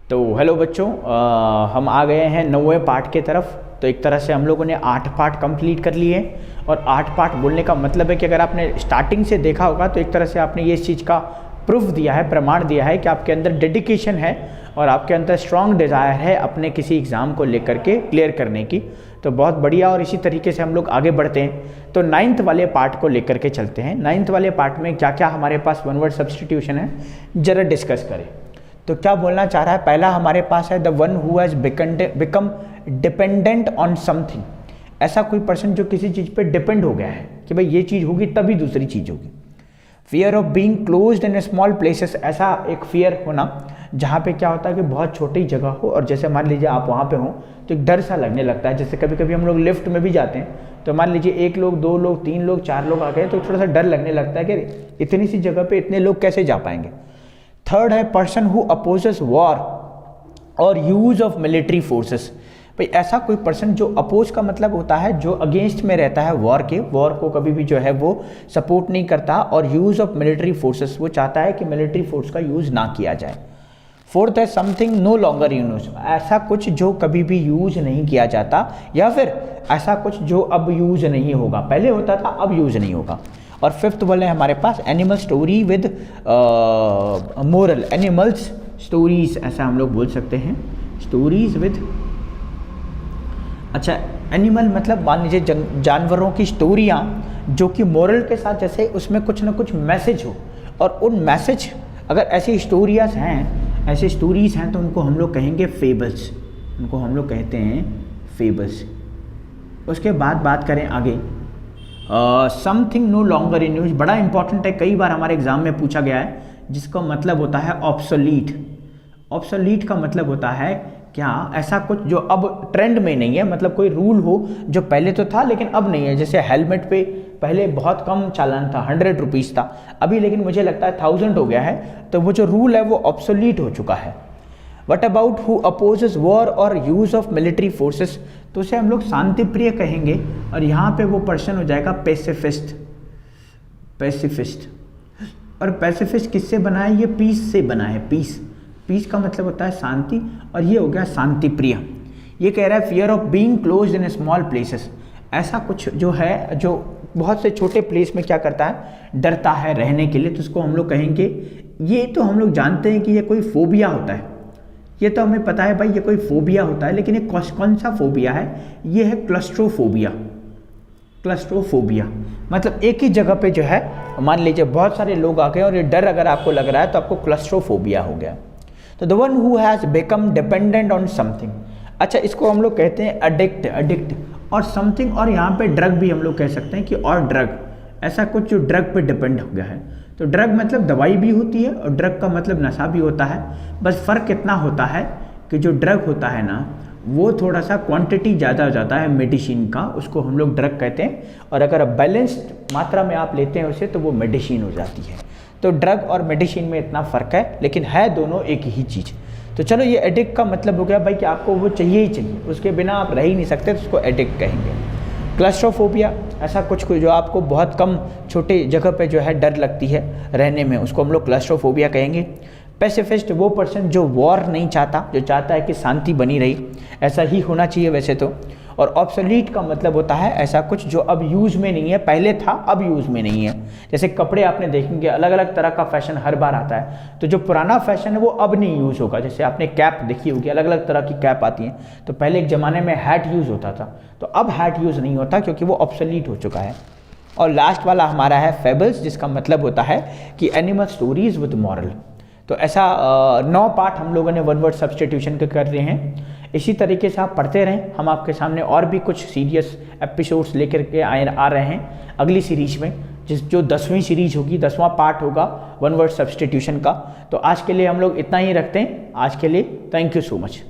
तो हेलो बच्चों, हम आ गए हैं 9वें पार्ट के तरफ। तो एक तरह से हम लोगों ने 8 पार्ट कंप्लीट कर लिए और 8 पार्ट बोलने का मतलब है कि अगर आपने स्टार्टिंग से देखा होगा तो एक तरह से आपने ये इस चीज़ का प्रूफ दिया है, प्रमाण दिया है कि आपके अंदर डेडिकेशन है और आपके अंदर स्ट्रॉन्ग डिज़ायर है अपने किसी एग्ज़ाम को लेकर के क्लियर करने की। तो बहुत बढ़िया, और इसी तरीके से हम लोग आगे बढ़ते हैं। तो 9th वाले पार्ट को लेकर के चलते हैं। 9th वाले पार्ट में क्या क्या हमारे पास वन वर्ड सब्स्टिट्यूशन है जरा डिस्कस करें। तो क्या बोलना चाह रहा है, पहला हमारे पास है the one who has become dependent on something. ऐसा कोई पर्सन जो किसी चीज़ पे डिपेंड हो गया है कि भाई ये चीज़ होगी तभी दूसरी चीज़ होगी। Fear of being closed in small places, ऐसा एक फियर होना जहाँ पे क्या होता है कि बहुत छोटी जगह हो और जैसे मान लीजिए आप वहाँ पे हो तो एक डर सा लगने लगता है। जैसे कभी कभी हम लोग लिफ्ट में भी जाते हैं तो मान लीजिए 1 लोग 2 लोग 3 लोग 4 लोग आ गए तो थोड़ा सा डर लगने लगता है कि इतनी सी जगह पे इतने लोग कैसे जा पाएंगे। थर्ड है पर्सन हु अपोजेस वॉर और यूज ऑफ मिलिट्री फोर्सेस। भाई ऐसा कोई पर्सन जो अपोज का मतलब होता है जो अगेंस्ट में रहता है वॉर के, वॉर को कभी भी जो है वो सपोर्ट नहीं करता, और यूज ऑफ मिलिट्री फोर्सेस वो चाहता है कि मिलिट्री फोर्स का यूज ना किया जाए। फोर्थ है समथिंग नो लॉन्गर यूज, ऐसा कुछ जो कभी भी यूज नहीं किया जाता या फिर ऐसा कुछ जो अब यूज नहीं होगा, पहले होता था अब यूज नहीं होगा। और फिफ्थ बोले हमारे पास animal story with moral, animals stories ऐसा हम लोग बोल सकते हैं, स्टोरीज विद, अच्छा एनिमल मतलब मान लीजिए जानवरों की स्टोरियाँ जो कि मोरल के साथ, जैसे उसमें कुछ ना कुछ मैसेज हो, और उन मैसेज अगर ऐसी स्टोरीज हैं, ऐसी स्टोरीज हैं तो उनको हम लोग कहेंगे फेबल्स, उनको हम लोग कहते हैं फेबल्स। उसके बाद बात करें आगे, something no longer in use, बड़ा इंपॉर्टेंट है, कई बार हमारे एग्जाम में पूछा गया है, जिसका मतलब होता है ऑब्सोलीट। ऑब्सोलीट का मतलब होता है क्या, ऐसा कुछ जो अब ट्रेंड में नहीं है, मतलब कोई रूल हो जो पहले तो था लेकिन अब नहीं है। जैसे हेलमेट पे पहले बहुत कम चालान था, 100 रुपीज़ था, अभी लेकिन मुझे लगता है 1000 हो गया है, तो वो जो रूल है वो ऑब्सोलीट हो चुका है। What about who opposes war और यूज ऑफ मिलिट्री फोर्सेस, तो उसे हम लोग शांति प्रिय कहेंगे, और यहाँ पे वो पर्सन हो जाएगा पेसिफिस्ट। पेसिफिस्ट, और पेसिफिस्ट किससे बना है, ये पीस से बना है, पीस, पीस का मतलब होता है शांति, और ये हो गया शांति प्रिय। ये कह रहा है fear of being closed in small places, ऐसा कुछ जो है जो बहुत से छोटे प्लेस में क्या करता है, डरता है रहने के लिए, तो उसको हम लोग कहेंगे, ये तो हम लोग जानते हैं कि ये कोई फोबिया होता है, ये तो हमें पता है भाई ये कोई फोबिया होता है, लेकिन ये कौन सा फोबिया है, ये है क्लस्ट्रोफोबिया। क्लस्ट्रोफोबिया मतलब एक ही जगह पे जो है, मान लीजिए बहुत सारे लोग आ गए और ये डर अगर आपको लग रहा है तो आपको क्लस्ट्रोफोबिया हो गया। तो the one who has become dependent on something, अच्छा इसको हम लोग कहते हैं अडिक्ट, अडिक्ट और समथिंग, और यहाँ पे ड्रग भी हम लोग कह सकते हैं कि और ड्रग, ऐसा कुछ जो ड्रग पे डिपेंड हो गया है। तो ड्रग मतलब दवाई भी होती है और ड्रग का मतलब नशा भी होता है, बस फ़र्क इतना होता है कि जो ड्रग होता है ना वो थोड़ा सा क्वांटिटी ज़्यादा हो जाता है मेडिसिन का, उसको हम लोग ड्रग कहते हैं, और अगर बैलेंस्ड मात्रा में आप लेते हैं उसे तो वो मेडिसिन हो जाती है। तो ड्रग और मेडिसिन में इतना फ़र्क है, लेकिन है दोनों एक ही चीज़। तो चलो ये एडिक्ट का मतलब हो गया भाई कि आपको वो चाहिए ही चाहिए, उसके बिना आप रह ही नहीं सकते, तो उसको एडिक्ट कहेंगे। क्लस्ट्रोफोबिया ऐसा कुछ जो आपको बहुत कम छोटे जगह पे जो है डर लगती है रहने में, उसको हम लोग क्लस्ट्रोफोबिया कहेंगे। पेसिफिस्ट वो पर्सन जो वॉर नहीं चाहता, जो चाहता है कि शांति बनी रही, ऐसा ही होना चाहिए वैसे तो। और ऑब्सोलीट का मतलब होता है ऐसा कुछ जो अब यूज़ में नहीं है, पहले था अब यूज़ में नहीं है। जैसे कपड़े आपने देखेंगे अलग अलग तरह का फैशन हर बार आता है, तो जो पुराना फैशन है वो अब नहीं यूज़ होगा। जैसे आपने कैप देखी होगी, अलग अलग तरह की कैप आती हैं, तो पहले एक ज़माने में हैट यूज़ होता था, तो अब हैट यूज़ नहीं होता क्योंकि वो ऑब्सोलीट हो चुका है। और लास्ट वाला हमारा है फेबल्स, जिसका मतलब होता है कि एनिमल स्टोरीज विद मॉरल। तो ऐसा 9 पार्ट हम लोगों ने वन वर्ड सब्स्टिट्यूशन के कर रहे हैं। इसी तरीके से आप पढ़ते रहें, हम आपके सामने और भी कुछ सीरियस एपिसोड्स लेकर के आ रहे हैं अगली सीरीज में, जो 10वीं सीरीज होगी, 10वां पार्ट होगा वन वर्ड सब्स्टिट्यूशन का। तो आज के लिए हम लोग इतना ही रखते हैं, आज के लिए थैंक यू सो मच।